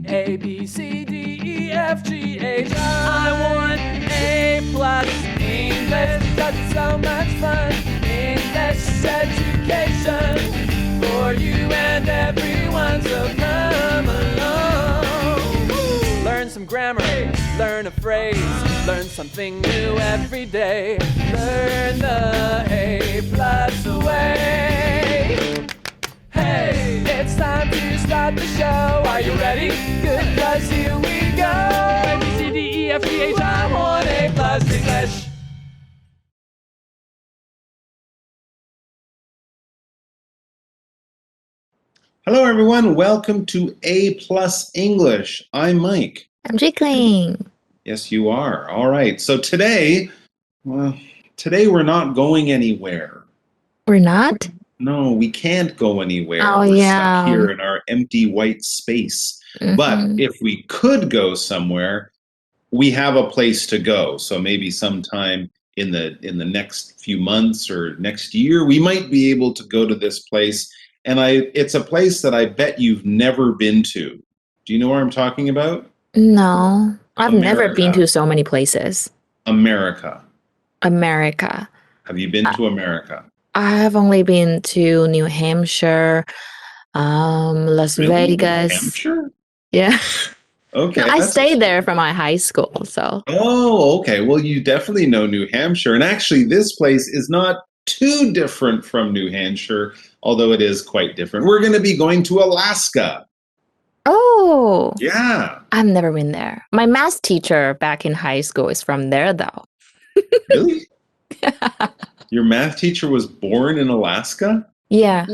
A, B, C, D, E, F, G, H, I want A+. English because it's so much fun. English education for you and everyone, so come along. Learn some grammar, learn a phrase, learn something new every day. Learn the A+ way. Hey, it's time to start the show. Are you ready? Good, 'cause here we go. A, B, C, D, E, F, G, H, I want A+ English. Hello, everyone. Welcome to A+ English. I'm Mike. I'm Jiggling. Yes, you are. All right. So today we're not going anywhere. We're not? No, we can't go anywhere. Oh, we're yeah. stuck here in our empty white space. But if we could go somewhere, we have a place to go. So maybe sometime in the next few months or next year, we might be able to go to this place. And it's a place that I bet you've never been to. Do you know where I'm talking about? No, I've never been America. to so many places. America. America. Have you been to America? I have only been to New Hampshire, Las Really? Vegas. New Hampshire? Yeah. Okay. I stayed there from my high school, so. Oh, okay. Well, you definitely know New Hampshire. And actually, this place is not too different from New Hampshire, although it is quite different. We're going to be going to Alaska. Oh. Yeah. I've never been there. My math teacher back in high school is from there, though. Really? Your math teacher was born in Alaska? Yeah.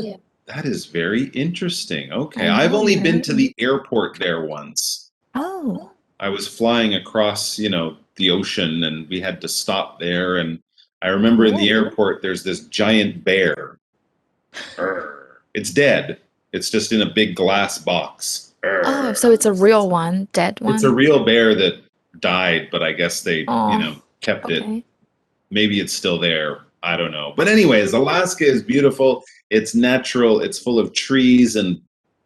That is very interesting. Okay. I I've know, only been right? to the airport there once. Oh. I was flying across, the ocean, and we had to stop there. And I remember in the airport, there's this giant bear. It's dead. It's just in a big glass box. Oh, so it's a real one, dead one? It's a real bear that died, but I guess they, kept it. Okay. Maybe it's still there. I don't know. But anyways, Alaska is beautiful. It's natural. It's full of trees and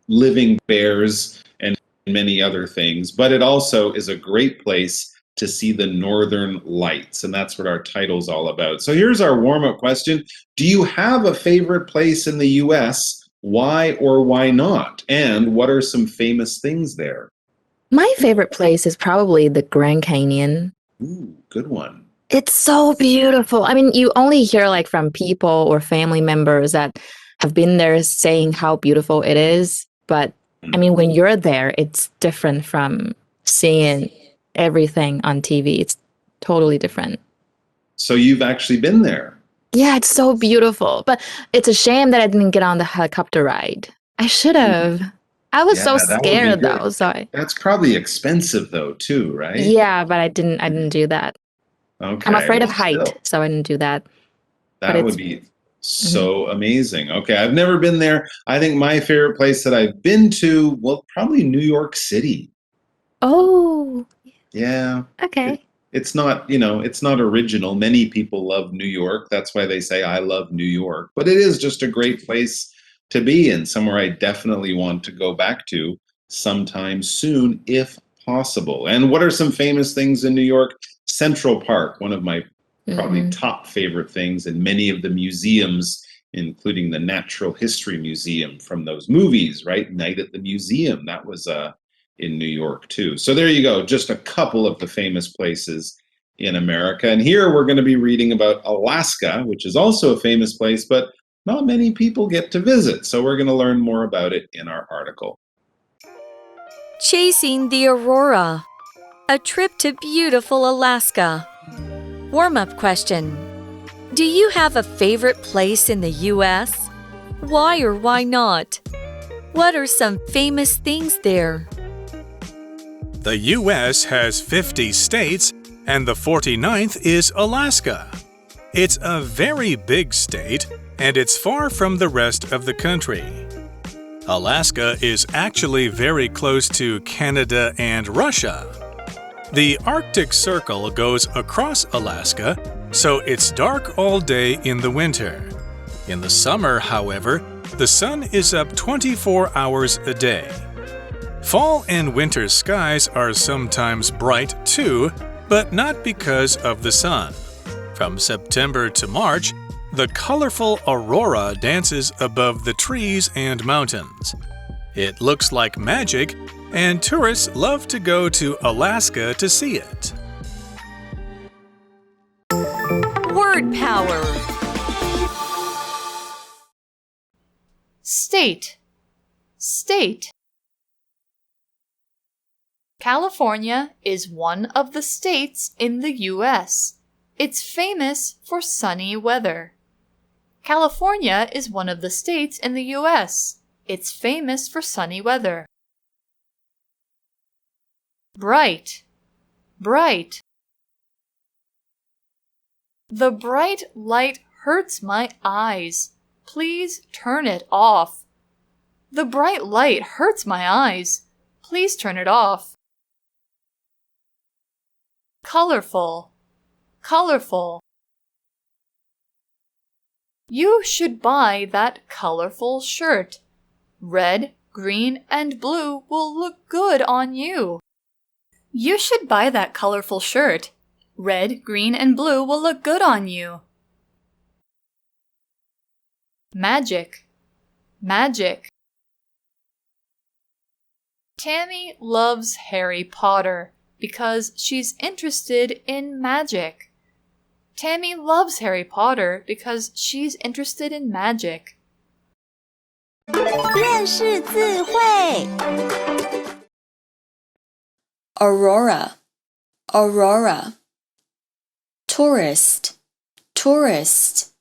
living bears and many other things. But it also is a great place to see the northern lights. And that's what our title's all about. So here's our warm-up question. Do you have a favorite place in the US? Why or why not? And what are some famous things there? My favorite place is probably the Grand Canyon. Ooh, good one. It's so beautiful. I mean, you only hear like from people or family members that have been there saying how beautiful it is. But I mean, when you're there, it's different from seeing everything on TV. It's totally different. So you've actually been there? Yeah, it's so beautiful. But it's a shame that I didn't get on the helicopter ride. I should have. I was so that would be scared good. though. So That's probably expensive though, too, right? yeah, but I didn't do that. Okay. I'm afraid of well, height, still, so I didn't do that. That would be so amazing. Okay, I've never been there. I think my favorite place that I've been to, well, probably New York City. Oh, Yeah. okay. It's not, it's not original. Many people love New York. That's why they say I love New York. But it is just a great place to be in, somewhere I definitely want to go back to sometime soon, if possible. And what are some famous things in New York? Central Park, one of my probably top favorite things, and many of the museums, including the Natural History Museum from those movies, right? Night at the Museum, that was in New York too. So there you go, just a couple of the famous places in America. And here we're going to be reading about Alaska, which is also a famous place, but not many people get to visit. So we're going to learn more about it in our article. Chasing the Aurora. A trip to beautiful Alaska. Warm-up question. Do you have a favorite place in the U.S.? Why or why not? What are some famous things there? The U.S. has 50 states, and the 49th is Alaska. It's a very big state, and it's far from the rest of the country. Alaska is actually very close to Canada and Russia. The Arctic Circle goes across Alaska, so it's dark all day in the winter. In the summer, however, the sun is up 24 hours a day. Fall and winter skies are sometimes bright too, but not because of the sun. From September to March, the colorful aurora dances above the trees and mountains. It looks like magic, and tourists love to go to Alaska to see it. Word power. State. State. California is one of the states in the U.S. It's famous for sunny weather. California is one of the states in the U.S. It's famous for sunny weather. Bright. Bright. The bright light hurts my eyes. Please turn it off. The bright light hurts my eyes. Please turn it off. Colorful. Colorful. You should buy that colorful shirt. Red, green, and blue will look good on you. You should buy that colorful shirt. Red, green, and blue will look good on you. Magic. Magic. Tammy loves Harry Potter because she's interested in magic. Tammy loves Harry Potter because she's interested in magic. 认识字汇 Aurora, Aurora. Tourist, Tourist.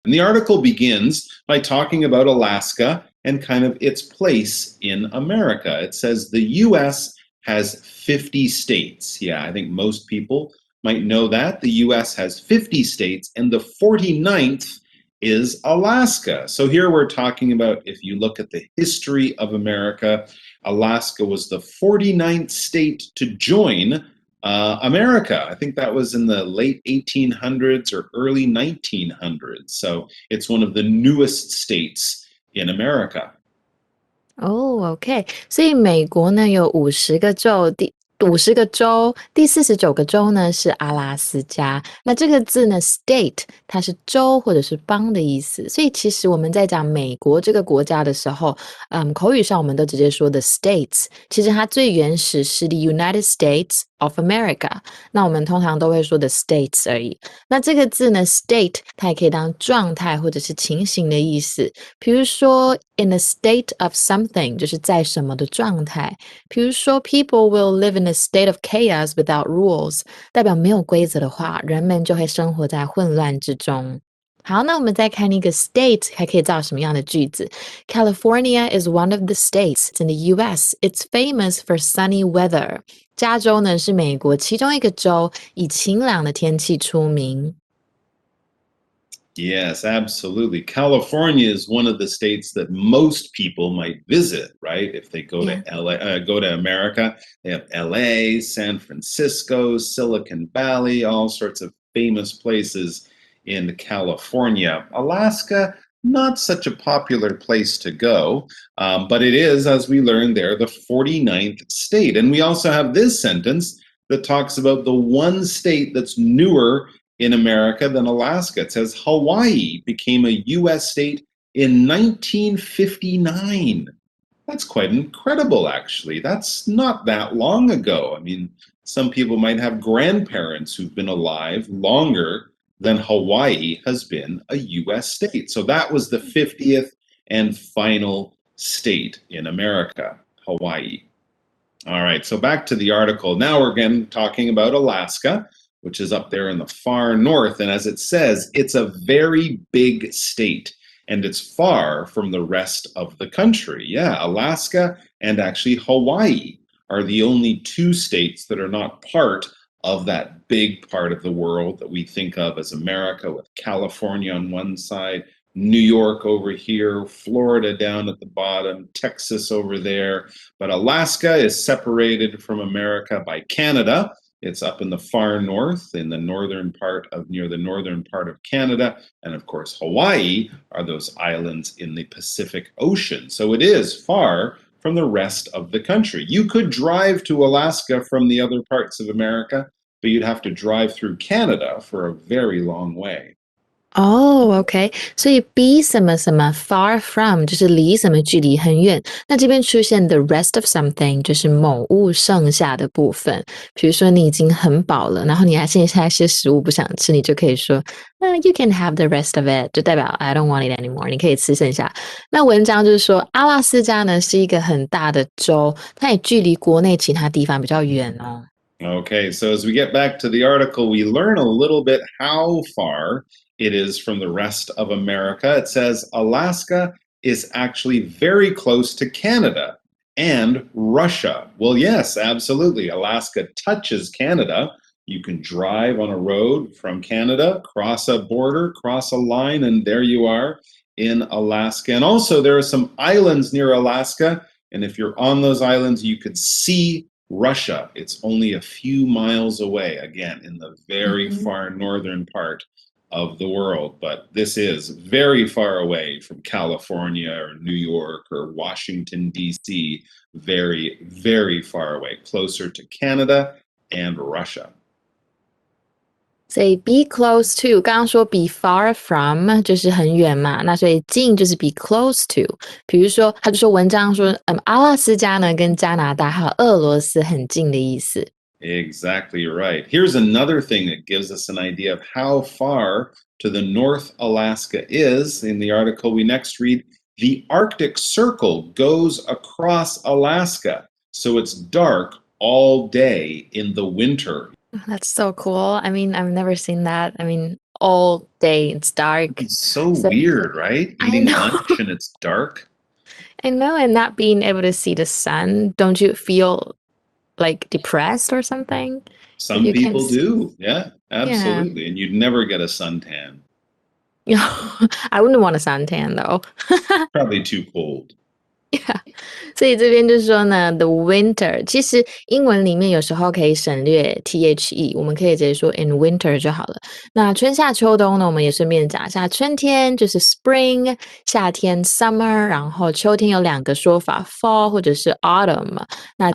And the article begins by talking about Alaska and kind of its place in America. It says the U.S. has 50 states. Yeah, I think most people might know that. The U.S. has 50 states, and the 49th is Alaska. So here we're talking about, if you look at the history of America, Alaska was the 49th state to join America. I think that was in the late 1800s or early 1900s. So it's one of the newest states in America. OK， 所以美国呢有50个州，第49个州呢是阿拉斯加。那这个字呢 state 它是州或者是邦的意思，所以其实我们在讲美国这个国家的时候，口语上我们都直接说的 states， 其实它最原始是 the United States of America， 那我们通常都会说的 states 而已。那这个字呢 state 它也可以当状态或者是情形的意思，比如说 in a state of something 就是在什么的状态，比如说 people will live in a state of chaos without rules， 代表没有规则的话，人们就会生活在混乱之中。好，那我们再看一个 state 还可以造什么样的句子？ California is one of the states in the US. It's famous for sunny weather. 加州呢是美国其中一个州，以晴朗的天气出名。Yes, absolutely. California is one of the states that most people might visit, right? If they go to LA, go to America, they have LA, San Francisco, Silicon Valley, all sorts of famous places in California. Alaska, not such a popular place to go, but it is, as we learned there, the 49th state. And we also have this sentence that talks about the one state that's newer in America than Alaska. It says Hawaii became a U.S. state in 1959. That's quite incredible, actually. That's not that long ago. I mean, some people might have grandparents who've been alive longer than Hawaii has been a U.S. state. So that was the 50th and final state in America, Hawaii. All right, so back to the article. Now we're again talking about Alaska, which is up there in the far north. And as it says, it's a very big state, and it's far from the rest of the country. Yeah, Alaska and actually Hawaii are the only two states that are not part of that big part of the world that we think of as America, with California on one side, New York over here, Florida down at the bottom, Texas over there. But Alaska is separated from America by Canada. It's up in the far north, in the northern part of, near the northern part of Canada. And of course, Hawaii are those islands in the Pacific Ocean. So it is far from the rest of the country. You could drive to Alaska from the other parts of America, but you'd have to drive through Canada for a very long way. OK， 所以 be 什么什么 far from 就是离什么距离很远。那这边出现 the rest of something 就是某物剩下的部分。比如说你已经很饱了，然后你还剩下一些食物不想吃，你就可以说you can have the rest of it， 就代表 I don't want it anymore， 你可以吃剩下。那文章就是说阿拉斯加呢是一个很大的州，它也距离国内其他地方比较远哦。Okay, so as we get back to the article, we learn a little bit how far it is from the rest of America. It says Alaska is actually very close to Canada and Russia. Well, yes, absolutely. Alaska touches Canada. You can drive on a road from Canada, cross a border, cross a line, and there you are in Alaska. And also there are some islands near Alaska. And if you're on those islands, you could see Russia. It's only a few miles away, again, in the very far northern part of the world. But this is very far away from California or New York or Washington, D.C. Very, very far away, closer to Canada and Russia. 所以 be close to 刚刚说 be far from 就是很远嘛，那所以近就是 be close to。比如说他就说文章说阿拉斯加呢跟加拿大还有俄罗斯很近的意思。Exactly right. Here's another thing that gives us an idea of how far to the North Alaska is. In the article we next read, the Arctic Circle goes across Alaska, so it's dark all day in the winter. That's so cool. I mean, I've never seen that. I mean, all day it's dark. It's so weird, right? Eating lunch and it's dark. I know, and not being able to see the sun. Don't you feel like depressed or something? Some people do. Yeah, absolutely. Yeah. And you'd never get a suntan. I wouldn't want a suntan though. Probably too cold. Yeah. 所以这边就说呢 the winter 其实英文里面有时候可以省略 the 我们可以直接说 in winter 就好了。那春夏秋冬呢我们也顺便讲一下，春天就是 spring， 夏天 summer， 然后秋天有两个说法 fall 或者是 autumn。 那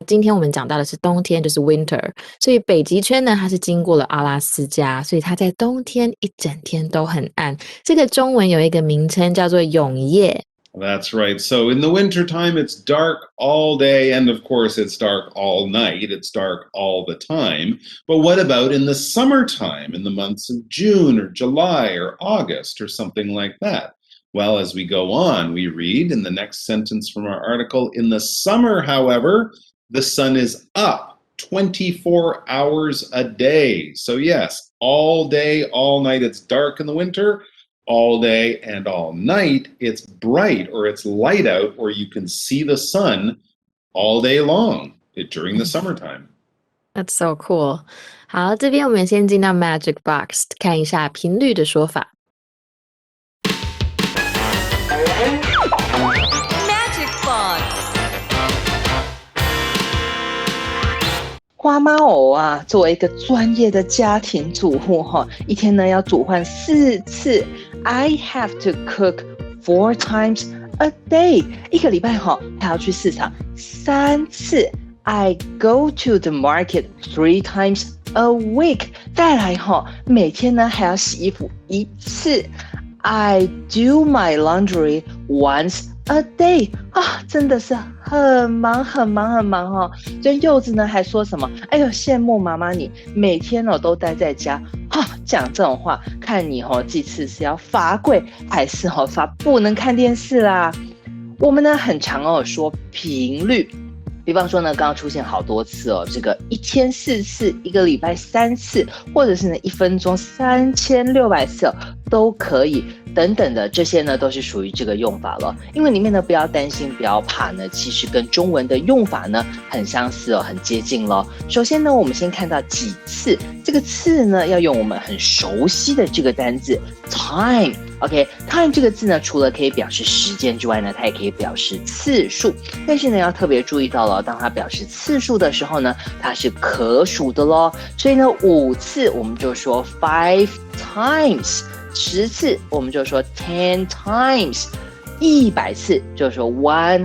今天我们讲到的是冬天，就是 winter。 所以北极圈呢它是经过了阿拉斯加，所以它在冬天一整天都很暗。这个中文有一个名称叫做永夜。That's right. So in the wintertime, it's dark all day, and of course, it's dark all night. It's dark all the time. But what about in the summertime, in the months of June or July or August or something like that? Well, as we go on, we read in the next sentence from our article, in the summer, however, the sun is up 24 hours a day. So yes, all day, all night, it's dark in the winter. All day and all night, it's bright or it's light out, or you can see the sun all day long during the summertime. That's so cool. 好，这边我们先进到 Magic Box 看一下频率的说法。Magic Box。花妈偶啊，作为一个专业的家庭主妇一天呢要煮饭4次。I have to cook 4 times a day。 一个礼拜还要去市场3次。I go to the market 3 times a week。 再来每天呢还要洗衣服1次。I do my laundry once a day。 真的是很忙很忙很忙就柚子呢还说什么哎呦羡慕妈妈你每天都待在家讲这种话，看你这次是要罚跪还是罚不能看电视啦。我们呢很常说频率，比方说呢刚刚出现好多次这个1天4次，一个礼拜3次，或者是呢1分钟3600次都可以等等的，这些呢都是属于这个用法了。因为里面呢不要担心不要怕呢，其实跟中文的用法呢很相似很接近咯。首先呢我们先看到几次，这个次呢要用我们很熟悉的这个单字 time。 OK， time 这个字呢除了可以表示时间之外呢，它也可以表示次数。但是呢要特别注意到了，当它表示次数的时候呢，它是可数的咯。所以呢5次我们就说 5 times， 10次我们就说10 times， 100次就说 100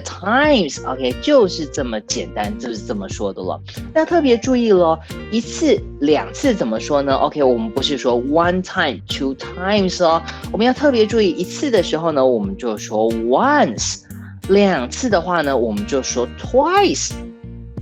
times， OK， 就是这么简单，就是这么说的了。那特别注意咯，一次、2次怎么说呢 ？OK， 我们不是说 one time、2 times 哦，我们要特别注意，一次的时候呢，我们就说 once； 2次的话呢，我们就说 twice。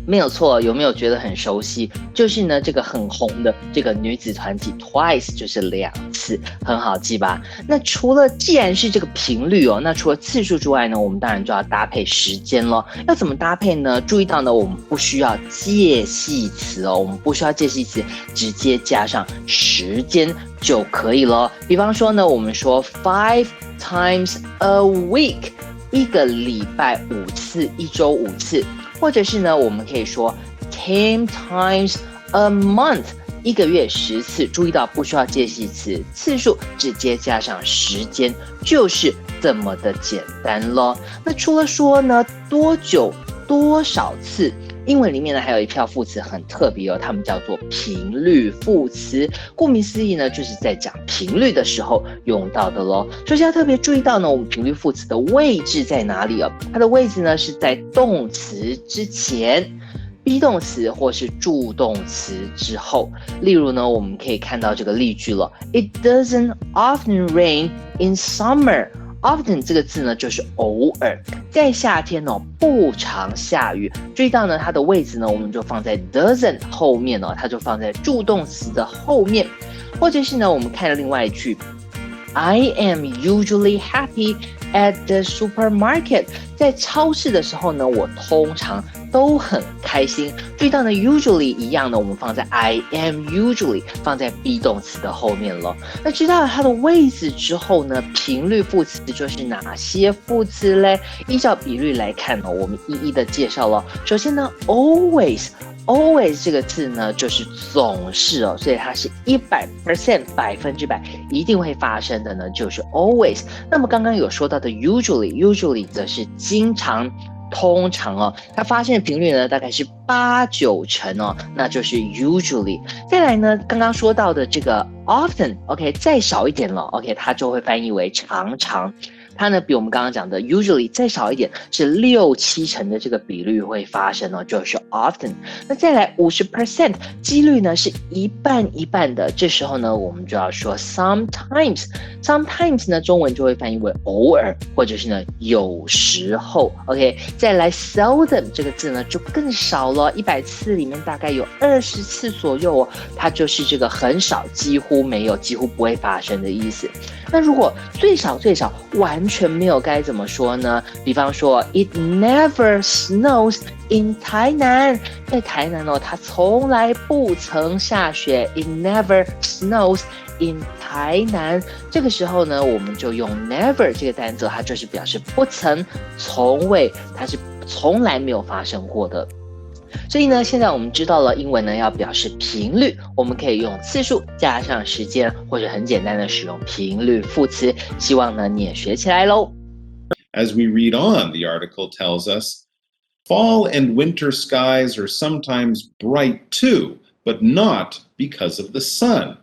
没有错，有没有觉得很熟悉？就是呢，这个很红的这个女子团体 Twice 就是2次，很好记吧？那除了既然是这个频率哦，那除了次数之外呢，我们当然就要搭配时间咯。要怎么搭配呢？注意到呢，我们不需要介系词哦，我们不需要介系词，直接加上时间就可以了。比方说呢，我们说 5 times a week， 1个礼拜5次，1周5次。或者是呢，我们可以说 10 times a month， 1个月10次。注意到不需要介系词，次数直接加上时间，就是这么的简单咯。那除了说呢多久多少次，英文里面呢还有一票副词很特别哦，它们叫做频率副词。顾名思义呢，就是在讲频率的时候用到的咯。首先要特别注意到呢，我们频率副词的位置在哪里哦？它的位置呢是在动词之前，be 动词或是助动词之后。例如呢，我们可以看到这个例句了 ：It doesn't often rain in summer。Often 这个字呢，就是偶尔，在夏天呢不常下雨。注意到呢，它的位置呢，我们就放在 doesn't 后面哦，它就放在助动词的后面。或者是呢，我们看了另外一句 I am usually happy at the supermarket。在超市的时候呢，我通常都很开心。注意到呢 usually 一样呢，我们放在 I am usually 放在 be 动词的后面了。那知道了它的位置之后呢，频率副词就是哪些副词嘞？依照比率来看呢，我们一一的介绍了。首先呢 always 这个字呢就是总是哦，所以它是100%100%一定会发生的呢，就是 always。那么刚刚有说到的 usually 则是经常通常哦，它发现的频率呢大概是8-9成哦，那就是 usually。再来呢，刚刚说到的这个 often OK 再少一点了 OK， 它就会翻译为常常。它呢比我们刚刚讲的 usually 再少一点，是6-7成的这个比率会发生哦，就是 often。那再来 50% 几率呢是一半一半的，这时候呢我们就要说 sometimes 呢中文就会翻译为偶尔，或者是呢有时候 OK。再来 seldom 这个字呢就更少了，100次里面大概有20次左右哦，它就是这个很少，几乎没有，几乎不会发生的意思。那如果最少完全没有该怎么说呢？比方说 It never snows in 台南，在台南哦，它从来不曾下雪。It never snows in 台南。这个时候呢，我们就用 never 这个单词，它就是表示不曾、从未，它是从来没有发生过的。所以呢，现在我们知道了英文呢要表示频率，我们可以用次数加上时间，或者很简单的使用频率副词。希望呢你也学起来咯。As we read on, the article tells us, fall and winter skies are sometimes bright too, but not because of the sun.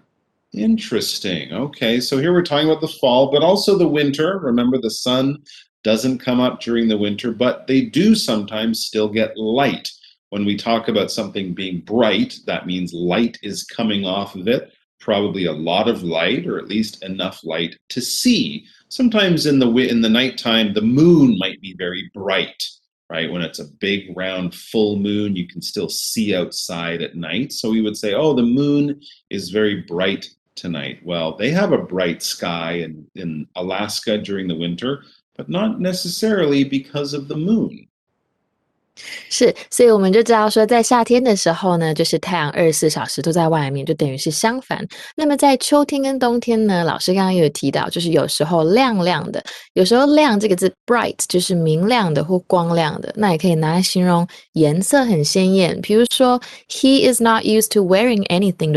Interesting. Okay, so here we're talking about the fall, but also the winter. Remember, the sun doesn't come up during the winter, but they do sometimes still get light. When we talk about something being bright, that means light is coming off of it, probably a lot of light, or at least enough light to see. Sometimes in the nighttime, the moon might be very bright, right? When it's a big, round, full moon, you can still see outside at night. So we would say, oh, the moon is very bright tonight. Well, they have a bright sky in Alaska during the winter, but not necessarily because of the moon. 是，所以我们就知道说，在夏天的时候呢，就是太阳24小时都在外面，就等于是相反。那么在秋天跟冬天呢，老师刚刚也有提到，就是有时候亮亮的，有时候亮这个字 bright 就是明亮的或光亮的，那也可以拿来形容颜色很鲜艳。比如说 ，He is not used to wearing anything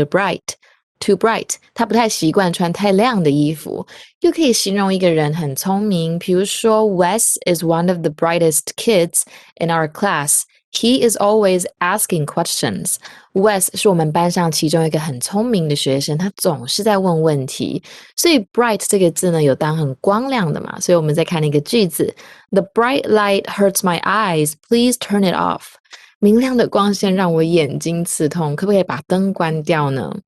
too bright， 他不太习惯穿太亮的衣服。又可以形容一个人很聪明，比如说 Wes is one of the brightest kids in our class. He is always asking questions. Wes 是我们班上其中一个很聪明的学生，他总是在问问题。所以 bright 这个字呢，有当很光亮的嘛，所以我们再看那个句子 The bright light hurts my eyes. Please turn it off. 明亮的光线让我眼睛刺痛，可不可以把灯关掉呢？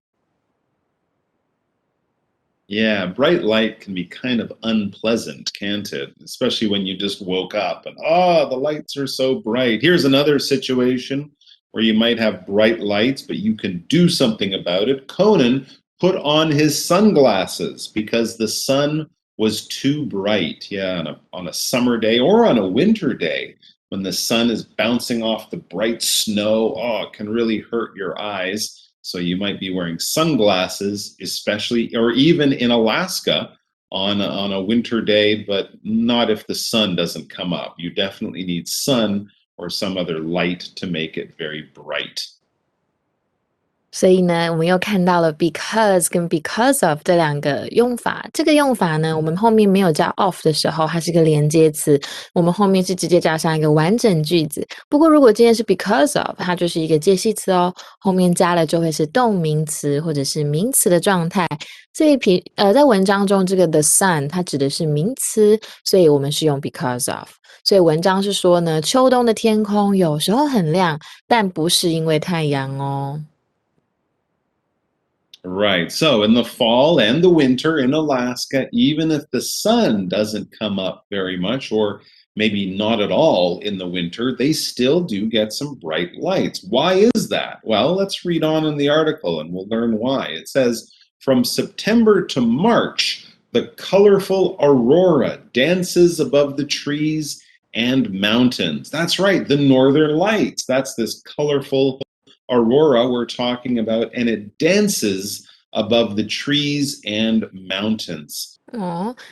Yeah, bright light can be kind of unpleasant, can't it? Especially when you just woke up and, the lights are so bright. Here's another situation where you might have bright lights, but you can do something about it. Conan put on his sunglasses because the sun was too bright. Yeah, on a summer day or on a winter day, when the sun is bouncing off the bright snow, it can really hurt your eyes. So you might be wearing sunglasses, especially, or even in Alaska on a winter day, but not if the sun doesn't come up. You definitely need sun or some other light to make it very bright. 所以呢，我们又看到了 because 跟 because of 这两个用法。这个用法呢，我们后面没有加 of 的时候，它是个连接词，我们后面是直接加上一个完整句子。不过如果今天是 because of， 它就是一个介系词哦，后面加了就会是动名词或者是名词的状态。在文章中，这个 the sun 它指的是名词，所以我们是用 because of。所以文章是说呢，秋冬的天空有时候很亮，但不是因为太阳哦。Right. So in the fall and the winter in Alaska, even if the sun doesn't come up very much, or maybe not at all in the winter, they still do get some bright lights. Why is that? Well, let's read on in the article and we'll learn why. It says, from September to March, the colorful aurora dances above the trees and mountains. That's right, the northern lights. That's this colorful aurora we're talking about, and it dances above the trees and mountains.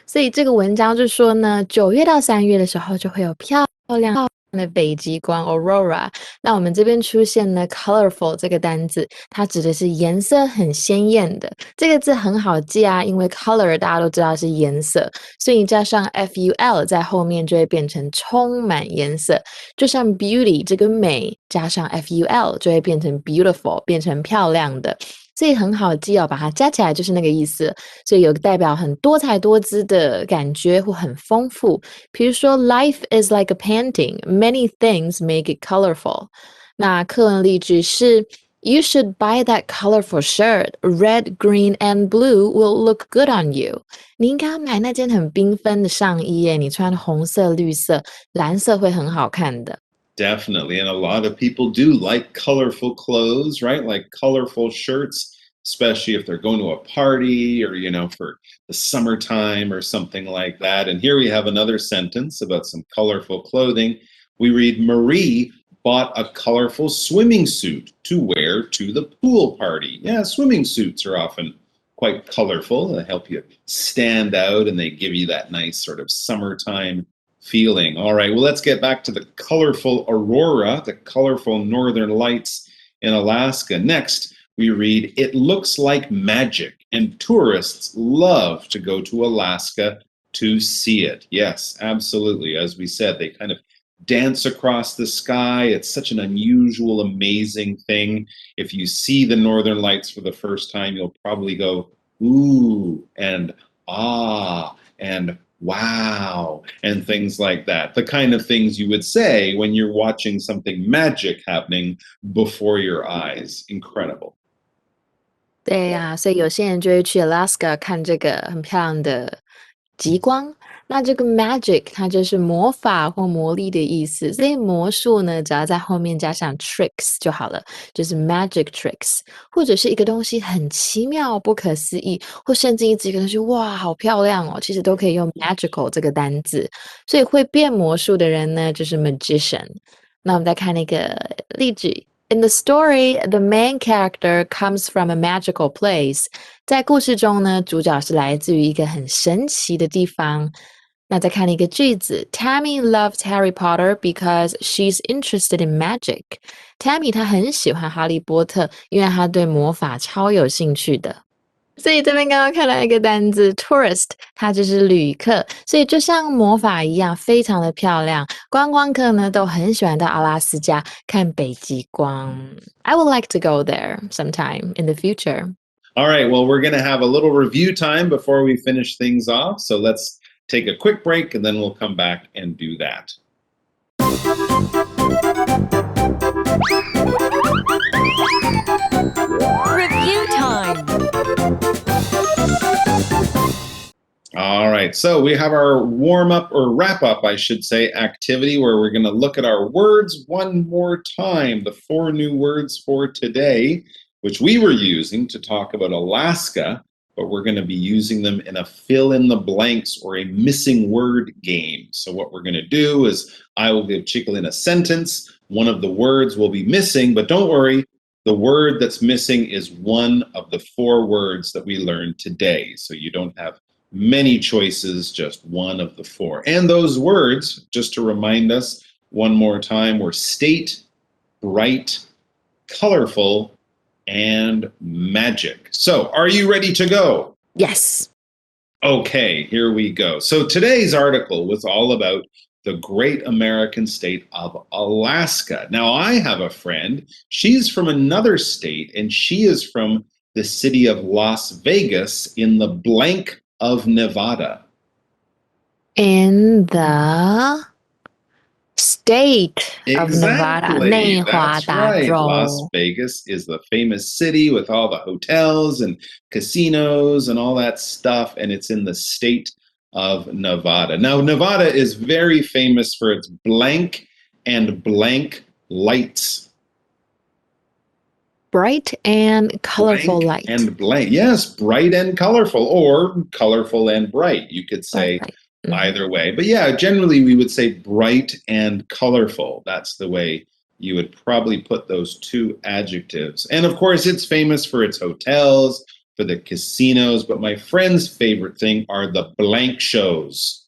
所以这个文章就说呢，9月到3月的时候就会有漂亮的北极光 aurora。那我们这边出现呢 colorful 这个单字，它指的是颜色很鲜艳的。这个字很好记啊，因为 color 大家都知道是颜色，所以加上 ful 在后面就会变成充满颜色。就像 beauty 这个美加上 ful 就会变成 beautiful， 变成漂亮的。所以很好记哦，把它加起来就是那个意思。所以有代表很多彩多姿的感觉或很丰富。比如说 Life is like a painting, many things make it colorful. 那课文例句是 You should buy that colorful shirt. Red, green, and blue will look good on you. 你应该买那件很缤纷的上衣耶，你穿红色、绿色、蓝色会很好看的。Definitely. And a lot of people do like colorful clothes, right? Like colorful shirts, especially if they're going to a party or, for the summertime or something like that. And here we have another sentence about some colorful clothing. We read, Marie bought a colorful swimming suit to wear to the pool party. Yeah, swimming suits are often quite colorful. They help you stand out and they give you that nice sort of summertime feeling. All right, well, let's get back to the colorful aurora, the colorful northern lights in Alaska. Next, we read, it looks like magic, and tourists love to go to Alaska to see it. Yes, absolutely. As we said, they kind of dance across the sky. It's such an unusual, amazing thing. If you see the northern lights for the first time, you'll probably go, ooh, and ah, and wow, and things like that. The kind of things you would say when you're watching something magic happening before your eyes. Incredible. 对呀，所以有些人就会去 Alaska 看这个很漂亮的极光。那这个 magic 它就是魔法或魔力的意思，所以魔术呢，只要在后面加上 tricks 就好了，就是 magic tricks， 或者是一个东西很奇妙、不可思议，或甚至一个东西哇，好漂亮哦，其实都可以用 magical 这个单字。所以会变魔术的人呢，就是 magician。那我们再看那个例句。In the story, the main character comes from a magical place. 在故事中呢，主角是来自于一个很神奇的地方。那再看一个句子 Tammy loves Harry Potter because she's interested in magic. Tammy 她很喜欢哈利波特，因为她对魔法超有兴趣的。所以这边刚刚看到一个单字 tourist， 它就是旅客，所以就像魔法一样，非常的漂亮。观光客呢都很喜欢到阿拉斯加看北极光。I would like to go there sometime in the future. All right, well, we're going to have a little review time before we finish things off. So let's take a quick break and then we'll come back and do that. Review time. All right, so we have our warm-up or wrap-up, I should say, activity where we're going to look at our words one more time. The 4 new words for today, which we were using to talk about Alaska, but we're going to be using them in a fill-in-the-blanks or a missing word game. So what we're going to do is I will give Chicolin a sentence. One of the words will be missing, but don't worry. The word that's missing is one of the 4 words that we learned today. So you don't have many choices, just one of the 4. And those words, just to remind us one more time, were state, bright, colorful, and magic. So, are you ready to go? Yes. Okay, here we go. So today's article was all about the great American state of Alaska. Now, I have a friend. She's from another state, and she is from the city of Las Vegas in the blank of Nevada. In the state of Nevada. Exactly. 内华 That's 大 right. 州 Las Vegas is the famous city with all the hotels and casinos and all that stuff, and it's in the state of Nevada. Now, Nevada is very famous for its blank and blank lights. Bright and colorful Blank light. and blank. Yes, bright and colorful, or colorful and bright. You could say Bright. either way. But yeah, generally we would say bright and colorful. That's the way you would probably put those 2 adjectives. And of course, it's famous for its hotels, for the casinos. But my friend's favorite thing are the blank shows.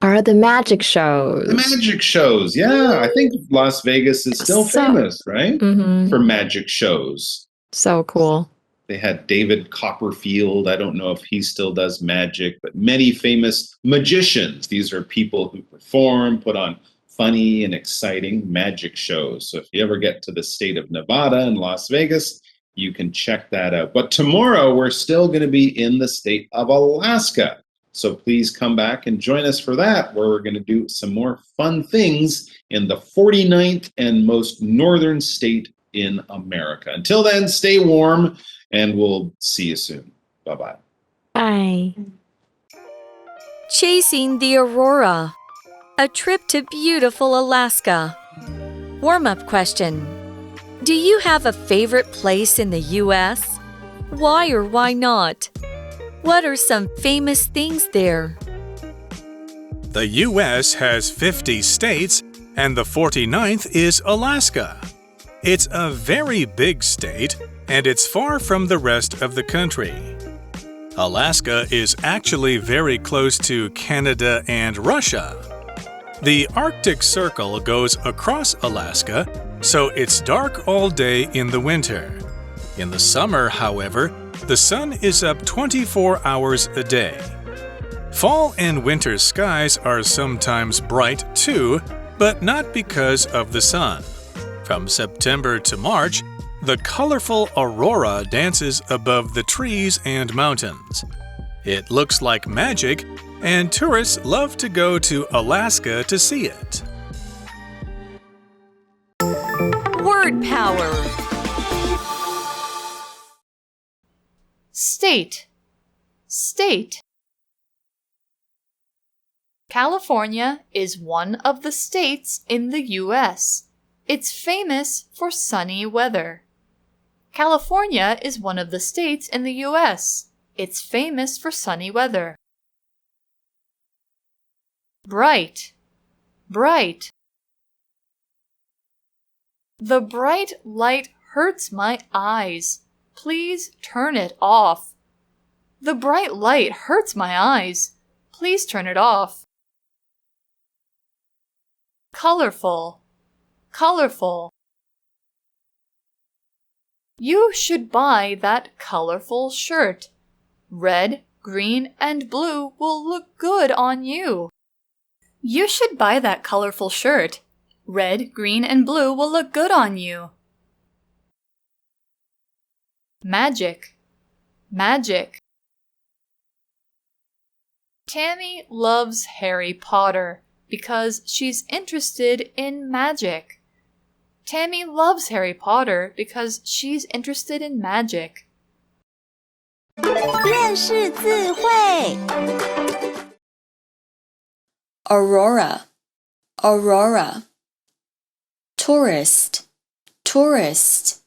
Are the magic shows. The magic shows. Yeah, I think Las Vegas is still famous, right? Mhm. For magic shows. So cool. They had David Copperfield. I don't know if he still does magic, but many famous magicians. These are people who perform, put on funny and exciting magic shows. So if you ever get to the state of Nevada and Las Vegas, you can check that out. But tomorrow, we're still going to be in the state of Alaska. So please come back and join us for that, where we're going to do some more fun things in the 49th and most northern state in America. Until then, stay warm, and we'll see you soon. Bye-bye. Bye. Chasing the Aurora. A trip to beautiful Alaska. Warm-up question. Do you have a favorite place in the U.S.? Why or why not? What are some famous things there? The U.S. has 50 states, and the 49th is Alaska. It's a very big state, and it's far from the rest of the country. Alaska is actually very close to Canada and Russia. The Arctic Circle goes across Alaska, so it's dark all day in the winter. In the summer, however, the sun is up 24 hours a day. Fall and winter skies are sometimes bright too, but not because of the sun. From September to March, the colorful aurora dances above the trees and mountains. It looks like magic, and tourists love to go to Alaska to see it. Word power. State. State. California is one of the states in the U.S. It's famous for sunny weather. California is one of the states in the U.S. It's famous for sunny weather. Bright. Bright. The bright light hurts my eyes. Please turn it off. The bright light hurts my eyes. Please turn it off. Colorful. Colorful. You should buy that colorful shirt. Red, green, and blue will look good on you. You should buy that colorful shirt. Red, green, and blue will look good on you. Magic, magic. Tammy loves Harry Potter because she's interested in magic. Tammy loves Harry Potter because she's interested in magic. 认识字汇 Aurora, Aurora. Tourist, tourist.